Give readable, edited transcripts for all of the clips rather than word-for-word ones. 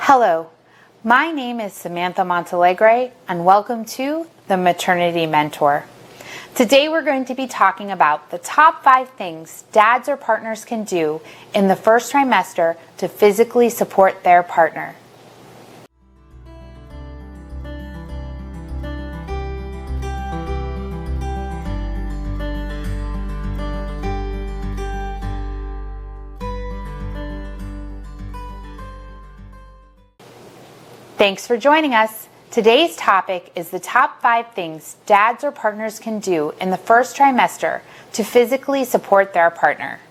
Hello, my name is Samantha Montalegre and welcome to the Maternity Mentor. Today we're going to be talking about the top 5 things dads or partners can do in the first trimester to physically support their partner. Thanks for joining us. Today's topic is the top 5 things dads or partners can do in the first trimester to physically support their partner.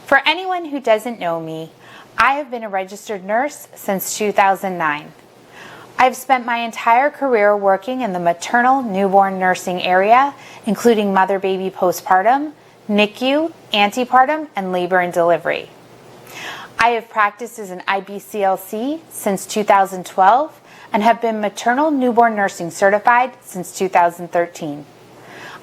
For anyone who doesn't know me, I have been a registered nurse since 2009. I've spent my entire career working in the maternal newborn nursing area, including mother-baby postpartum, NICU, antepartum, and labor and delivery. I have practiced as an IBCLC since 2012 and have been maternal newborn nursing certified since 2013.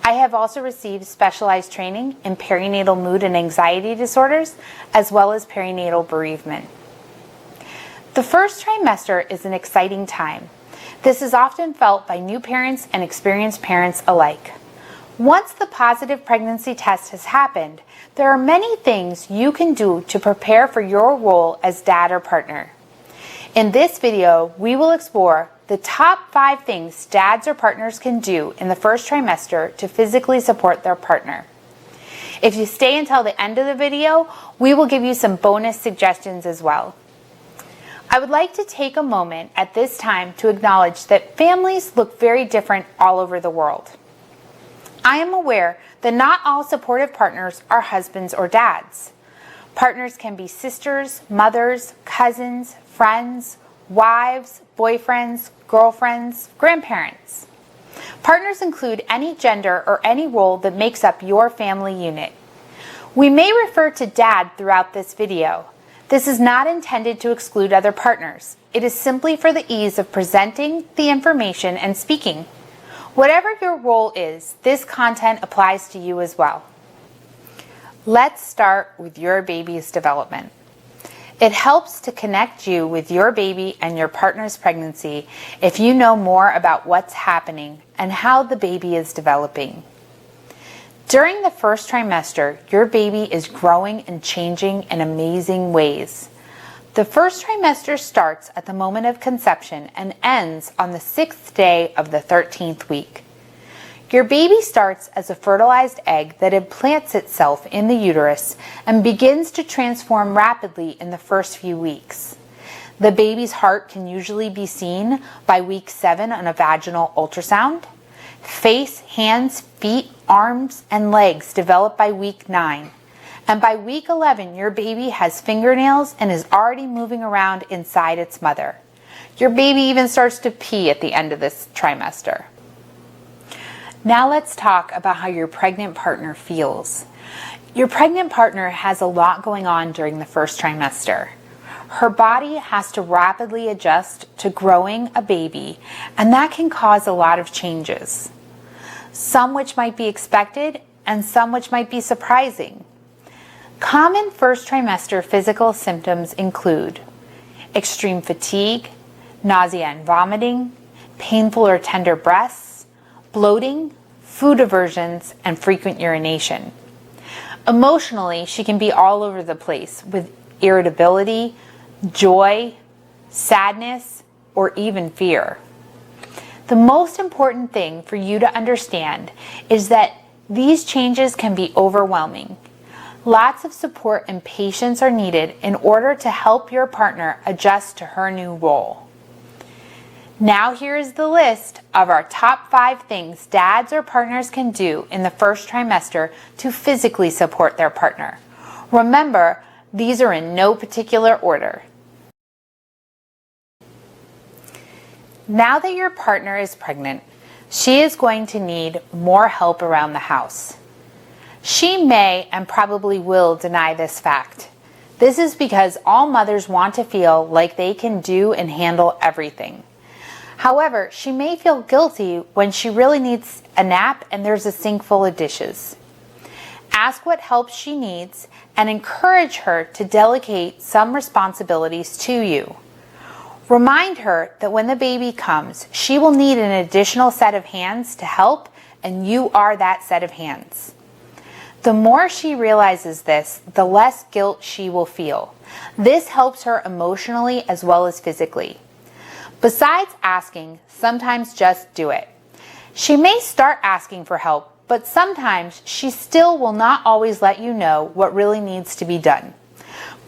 I have also received specialized training in perinatal mood and anxiety disorders, as well as perinatal bereavement. The first trimester is an exciting time. This is often felt by new parents and experienced parents alike. Once the positive pregnancy test has happened, there are many things you can do to prepare for your role as dad or partner. In this video, we will explore the top 5 things dads or partners can do in the first trimester to physically support their partner. If you stay until the end of the video, we will give you some bonus suggestions as well. I would like to take a moment at this time to acknowledge that families look very different all over the world. I am aware that not all supportive partners are husbands or dads. Partners can be sisters, mothers, cousins, friends, wives, boyfriends, girlfriends, grandparents. Partners include any gender or any role that makes up your family unit. We may refer to dad throughout this video. This is not intended to exclude other partners. It is simply for the ease of presenting the information and speaking. Whatever your role is, this content applies to you as well. Let's start with your baby's development. It helps to connect you with your baby and your partner's pregnancy if you know more about what's happening and how the baby is developing. During the first trimester, your baby is growing and changing in amazing ways. The first trimester starts at the moment of conception and ends on the 6th day of the 13th week. Your baby starts as a fertilized egg that implants itself in the uterus and begins to transform rapidly in the first few weeks. The baby's heart can usually be seen by week 7 on a vaginal ultrasound. Face, hands, feet, arms, and legs develop by week 9. And by week 11, your baby has fingernails and is already moving around inside its mother. Your baby even starts to pee at the end of this trimester. Now let's talk about how your pregnant partner feels. Your pregnant partner has a lot going on during the first trimester. Her body has to rapidly adjust to growing a baby, and that can cause a lot of changes. Some which might be expected and some which might be surprising. Common first trimester physical symptoms include extreme fatigue, nausea and vomiting, painful or tender breasts, bloating, food aversions, and frequent urination. Emotionally, she can be all over the place with irritability, joy, sadness, or even fear. The most important thing for you to understand is that these changes can be overwhelming. Lots of support and patience are needed in order to help your partner adjust to her new role. Now here is the list of our top 5 things dads or partners can do in the first trimester to physically support their partner. Remember, these are in no particular order. Now that your partner is pregnant, she is going to need more help around the house. She may and probably will deny this fact. This is because all mothers want to feel like they can do and handle everything. However, she may feel guilty when she really needs a nap and there's a sink full of dishes. Ask what help she needs and encourage her to delegate some responsibilities to you. Remind her that when the baby comes, she will need an additional set of hands to help, and you are that set of hands. The more she realizes this, the less guilt she will feel. This helps her emotionally as well as physically. Besides asking, sometimes just do it. She may start asking for help, but sometimes she still will not always let you know what really needs to be done.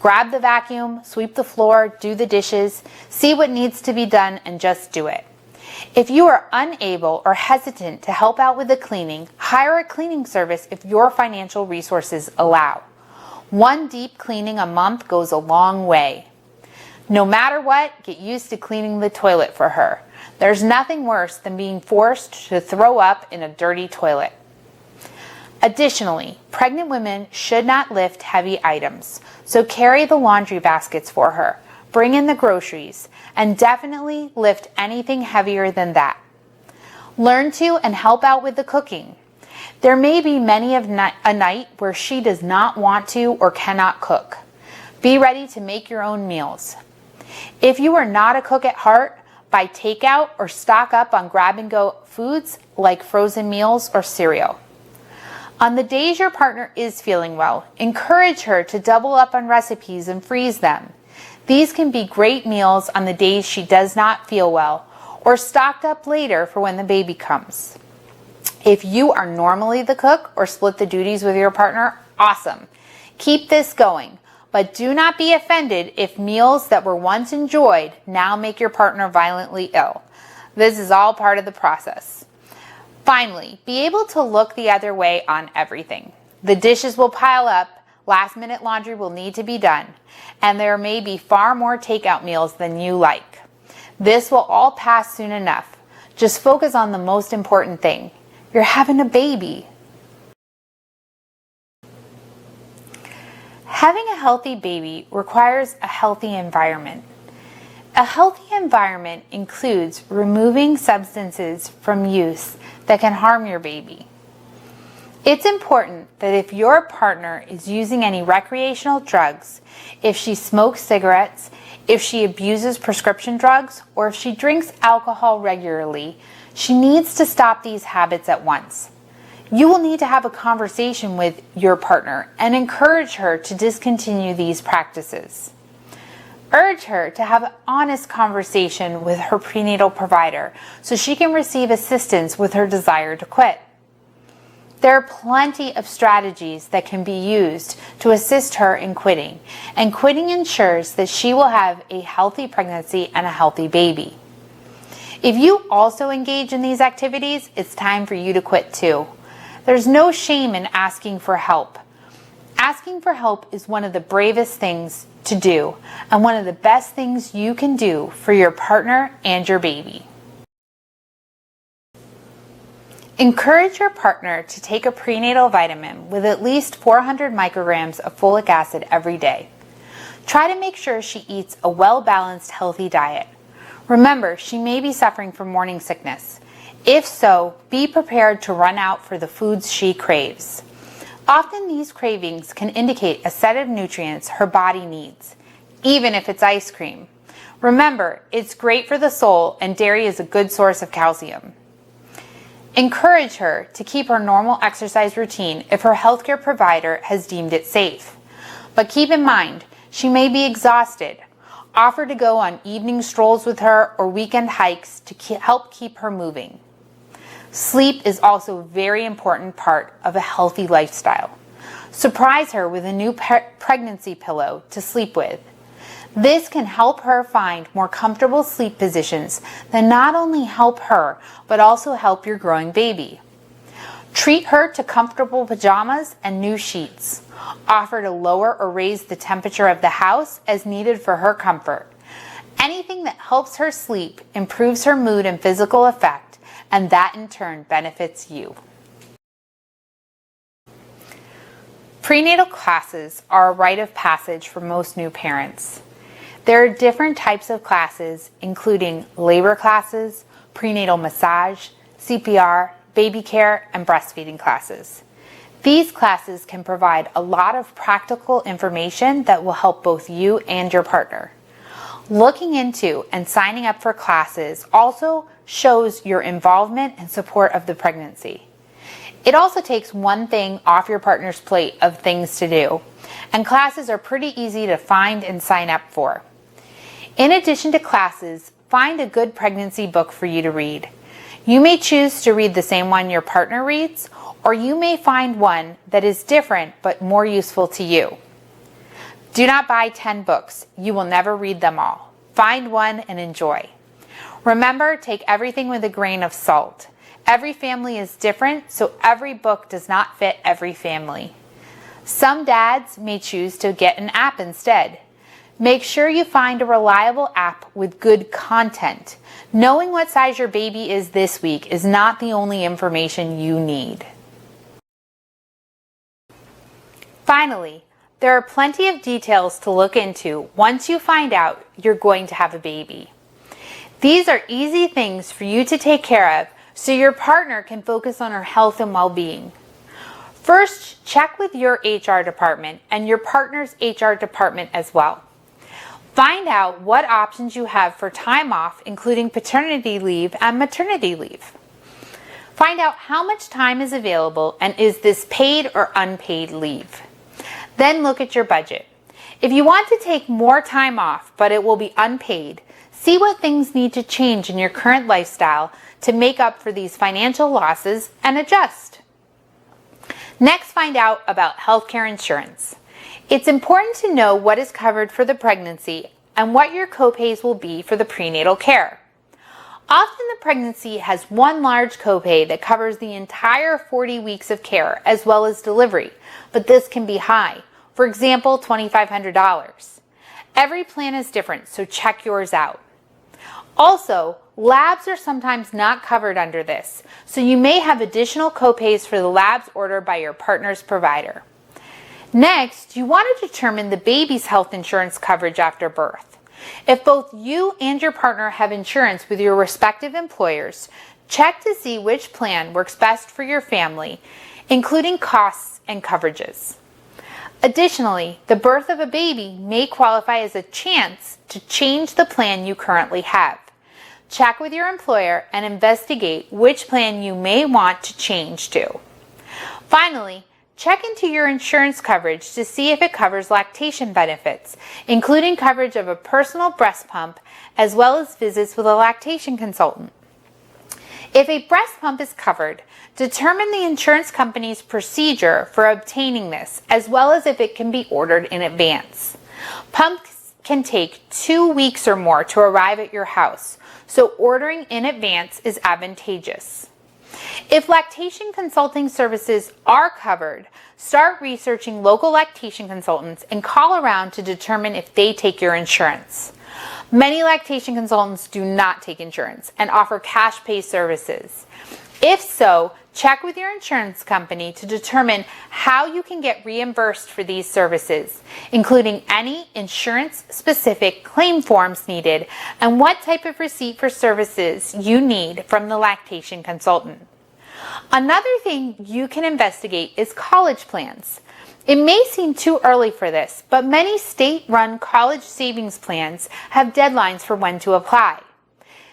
Grab the vacuum, sweep the floor, do the dishes, see what needs to be done, and just do it. If you are unable or hesitant to help out with the cleaning, hire a cleaning service if your financial resources allow. One deep cleaning a month goes a long way. No matter what, get used to cleaning the toilet for her. There's nothing worse than being forced to throw up in a dirty toilet. Additionally, pregnant women should not lift heavy items, so carry the laundry baskets for her, bring in the groceries, and definitely lift anything heavier than that. Learn to and help out with the cooking. There may be many a night where she does not want to or cannot cook. Be ready to make your own meals. If you are not a cook at heart, buy takeout or stock up on grab-and-go foods like frozen meals or cereal. On the days your partner is feeling well, encourage her to double up on recipes and freeze them. These can be great meals on the days she does not feel well, or stocked up later for when the baby comes. If you are normally the cook or split the duties with your partner, awesome. Keep this going, but do not be offended if meals that were once enjoyed now make your partner violently ill. This is all part of the process. Finally, be able to look the other way on everything. The dishes will pile up, last-minute laundry will need to be done, and there may be far more takeout meals than you like. This will all pass soon enough. Just focus on the most important thing. You're having a baby. Having a healthy baby requires a healthy environment. A healthy environment includes removing substances from use that can harm your baby. It's important that if your partner is using any recreational drugs, if she smokes cigarettes, if she abuses prescription drugs, or if she drinks alcohol regularly, she needs to stop these habits at once. You will need to have a conversation with your partner and encourage her to discontinue these practices. Urge her to have an honest conversation with her prenatal provider so she can receive assistance with her desire to quit. There are plenty of strategies that can be used to assist her in quitting, and quitting ensures that she will have a healthy pregnancy and a healthy baby. If you also engage in these activities, it's time for you to quit too. There's no shame in asking for help. Asking for help is one of the bravest things to do and one of the best things you can do for your partner and your baby. Encourage your partner to take a prenatal vitamin with at least 400 micrograms of folic acid every day. Try to make sure she eats a well-balanced, healthy diet. Remember, she may be suffering from morning sickness. If so, be prepared to run out for the foods she craves. Often these cravings can indicate a set of nutrients her body needs, even if it's ice cream. Remember, it's great for the soul and dairy is a good source of calcium. Encourage her to keep her normal exercise routine if her healthcare provider has deemed it safe. But keep in mind, she may be exhausted. Offer to go on evening strolls with her or weekend hikes to help keep her moving. Sleep is also a very important part of a healthy lifestyle. Surprise her with a new pregnancy pillow to sleep with. This can help her find more comfortable sleep positions that not only help her, but also help your growing baby. Treat her to comfortable pajamas and new sheets. Offer to lower or raise the temperature of the house as needed for her comfort. Anything that helps her sleep improves her mood and physical effect, and that in turn benefits you. Prenatal classes are a rite of passage for most new parents. There are different types of classes, including labor classes, prenatal massage, CPR, baby care, and breastfeeding classes. These classes can provide a lot of practical information that will help both you and your partner. Looking into and signing up for classes also shows your involvement and support of the pregnancy. It also takes one thing off your partner's plate of things to do, and classes are pretty easy to find and sign up for. In addition to classes, find a good pregnancy book for you to read. You may choose to read the same one your partner reads, or you may find one that is different but more useful to you. Do not buy 10 books. You will never read them all. Find one and enjoy. Remember, take everything with a grain of salt. Every family is different, so every book does not fit every family. Some dads may choose to get an app instead. Make sure you find a reliable app with good content. Knowing what size your baby is this week is not the only information you need. Finally, there are plenty of details to look into once you find out you're going to have a baby. These are easy things for you to take care of so your partner can focus on her health and well-being. First, check with your HR department and your partner's HR department as well. Find out what options you have for time off, including paternity leave and maternity leave. Find out how much time is available and is this paid or unpaid leave. Then look at your budget. If you want to take more time off, but it will be unpaid, see what things need to change in your current lifestyle to make up for these financial losses and adjust. Next, find out about healthcare insurance. It's important to know what is covered for the pregnancy and what your copays will be for the prenatal care. Often the pregnancy has one large copay that covers the entire 40 weeks of care as well as delivery, but this can be high. For example, $2,500. Every plan is different, so check yours out. Also, labs are sometimes not covered under this, so you may have additional copays for the labs ordered by your partner's provider. Next, you want to determine the baby's health insurance coverage after birth. If both you and your partner have insurance with your respective employers, check to see which plan works best for your family, including costs and coverages. Additionally, the birth of a baby may qualify as a chance to change the plan you currently have. Check with your employer and investigate which plan you may want to change to. Finally, check into your insurance coverage to see if it covers lactation benefits, including coverage of a personal breast pump as well as visits with a lactation consultant. If a breast pump is covered, determine the insurance company's procedure for obtaining this, as well as if it can be ordered in advance. Pumps can take 2 weeks or more to arrive at your house, so ordering in advance is advantageous. If lactation consulting services are covered, start researching local lactation consultants and call around to determine if they take your insurance. Many lactation consultants do not take insurance and offer cash pay services. If so, check with your insurance company to determine how you can get reimbursed for these services, including any insurance-specific claim forms needed and what type of receipt for services you need from the lactation consultant. Another thing you can investigate is college plans. It may seem too early for this, but many state-run college savings plans have deadlines for when to apply.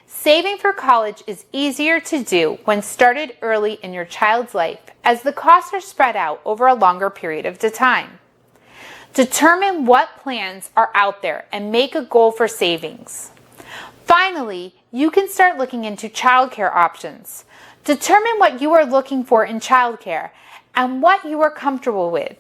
Saving for college is easier to do when started early in your child's life, as the costs are spread out over a longer period of time. Determine what plans are out there and make a goal for savings. Finally, you can start looking into childcare options. Determine what you are looking for in childcare and what you are comfortable with.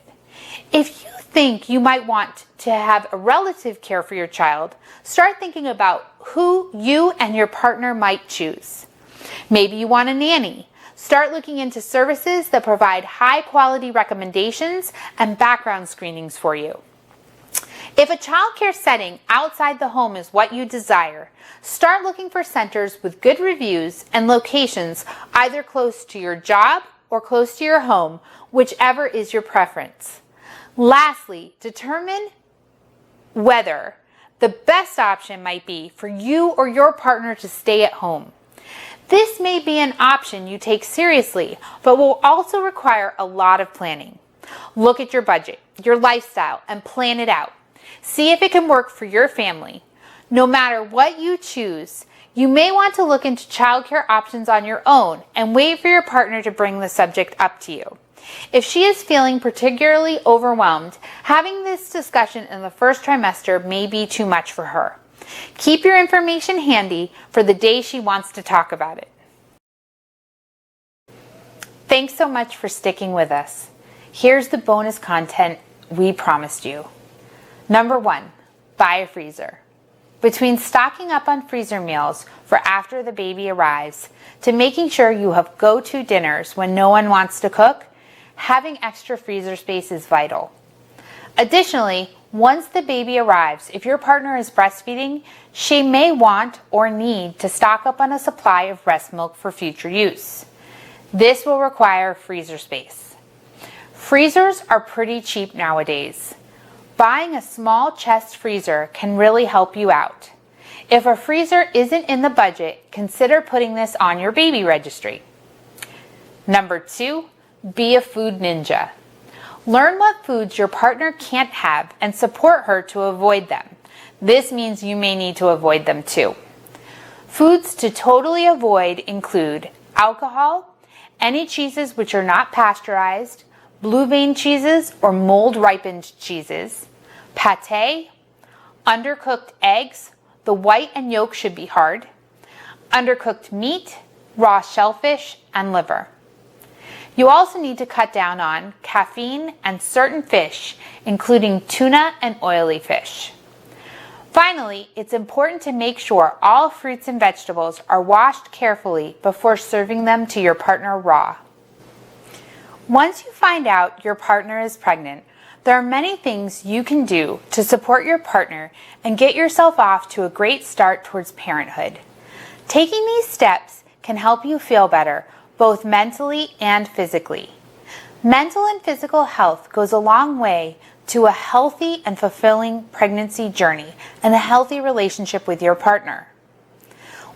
If you think you might want to have a relative care for your child, start thinking about who you and your partner might choose. Maybe you want a nanny. Start looking into services that provide high-quality recommendations and background screenings for you. If a childcare setting outside the home is what you desire, start looking for centers with good reviews and locations either close to your job or close to your home, whichever is your preference. Lastly, determine whether the best option might be for you or your partner to stay at home. This may be an option you take seriously, but will also require a lot of planning. Look at your budget, your lifestyle, and plan it out. See if it can work for your family. No matter what you choose, you may want to look into childcare options on your own and wait for your partner to bring the subject up to you. If she is feeling particularly overwhelmed, having this discussion in the first trimester may be too much for her. Keep your information handy for the day she wants to talk about it. Thanks so much for sticking with us. Here's the bonus content we promised you. Number 1, buy a freezer. Between stocking up on freezer meals for after the baby arrives to making sure you have go-to dinners when no one wants to cook, having extra freezer space is vital. Additionally, once the baby arrives, if your partner is breastfeeding, she may want or need to stock up on a supply of breast milk for future use. This will require freezer space. Freezers are pretty cheap nowadays. Buying a small chest freezer can really help you out. If a freezer isn't in the budget, consider putting this on your baby registry. Number 2, be a food ninja. Learn what foods your partner can't have and support her to avoid them. This means you may need to avoid them too. Foods to totally avoid include alcohol, any cheeses which are not pasteurized, blue vein cheeses or mold ripened cheeses, pate, undercooked eggs, the white and yolk should be hard, undercooked meat, raw shellfish, and liver. You also need to cut down on caffeine and certain fish, including tuna and oily fish. Finally, it's important to make sure all fruits and vegetables are washed carefully before serving them to your partner raw. Once you find out your partner is pregnant, there are many things you can do to support your partner and get yourself off to a great start towards parenthood. Taking these steps can help you feel better, both mentally and physically. Mental and physical health goes a long way to a healthy and fulfilling pregnancy journey and a healthy relationship with your partner.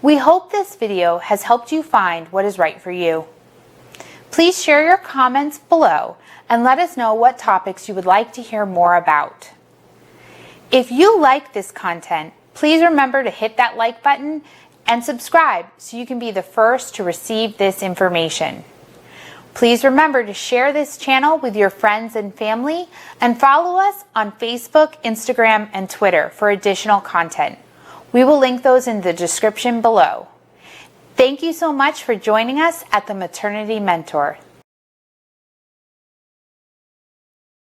We hope this video has helped you find what is right for you. Please share your comments below and let us know what topics you would like to hear more about. If you like this content, please remember to hit that like button and subscribe so you can be the first to receive this information. Please remember to share this channel with your friends and family and follow us on Facebook, Instagram, and Twitter for additional content. We will link those in the description below. Thank you so much for joining us at the Maternity Mentor.